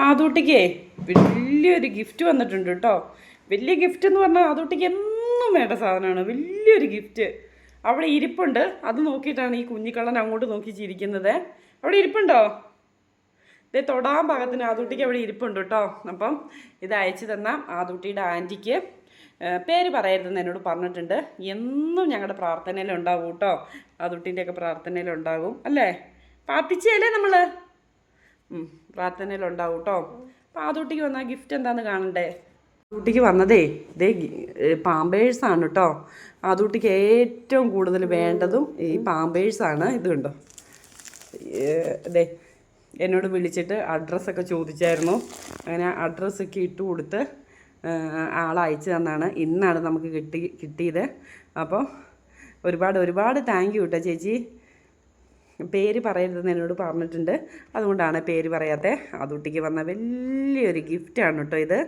ആദൂട്ടിക്കേ വലിയൊരു ഗിഫ്റ്റ് വന്നിട്ടുണ്ട് കേട്ടോ. വലിയ ഗിഫ്റ്റ് എന്ന് പറഞ്ഞാൽ ആദൂട്ടിക്ക് എന്നും വേണ്ട സാധനമാണ്. വലിയൊരു ഗിഫ്റ്റ് അവിടെ ഇരിപ്പുണ്ട്. അത് നോക്കിയിട്ടാണ് ഈ കുഞ്ഞിക്കള്ളൻ അങ്ങോട്ട് നോക്കി ചിരിക്കുന്നത്. അവിടെ ഇരിപ്പുണ്ടോ? ഇത് തൊടാൻ പാകത്തിന് ആദൂട്ടിക്ക് അവിടെ ഇരിപ്പുണ്ട് കേട്ടോ. അപ്പം ഇത് അയച്ചു തന്ന ആദൂട്ടിയുടെ ആൻറ്റിക്ക് പേര് പറയരുതെന്ന് എന്നോട് പറഞ്ഞിട്ടുണ്ട്. എന്നും ഞങ്ങളുടെ പ്രാർത്ഥനയിലുണ്ടാവും കേട്ടോ. ആദൂട്ടിൻ്റെയൊക്കെ പ്രാർത്ഥനയിലുണ്ടാകും അല്ലേ? പ്രാർത്ഥിച്ചല്ലേ നമ്മൾ? പ്രാർത്ഥനയിലുണ്ടാവും കേട്ടോ. അപ്പം ആദൂട്ടിക്ക് വന്ന ഗിഫ്റ്റ് എന്താണെന്ന് കാണണ്ടേ? ആദൂട്ടിക്ക് വന്നതേ ഇതേ പാമ്പേഴ്സാണ് കേട്ടോ. ആദൂട്ടിക്ക് ഏറ്റവും കൂടുതൽ വേണ്ടതും ഈ പാമ്പേഴ്സാണ്. ഇത് കണ്ടോ, ഇതേ എന്നോട് വിളിച്ചിട്ട് അഡ്രസ്സൊക്കെ ചോദിച്ചായിരുന്നു. അങ്ങനെ അഡ്രസ്സൊക്കെ ഇട്ട് കൊടുത്ത് ആളയച്ചു തന്നാണ്. ഇന്നാണ് നമുക്ക് കിട്ടിയത്. അപ്പോൾ ഒരുപാട് താങ്ക് യു കേട്ടോ ചേച്ചി. പേര് പറയരുതെന്ന് എന്നോട് പറഞ്ഞിട്ടുണ്ട്. അതുകൊണ്ടാണ് പേര് പറയാത്തത്. ആദൂട്ടിക്ക് വന്ന വലിയൊരു ഗിഫ്റ്റാണ് കേട്ടോ ഇത്.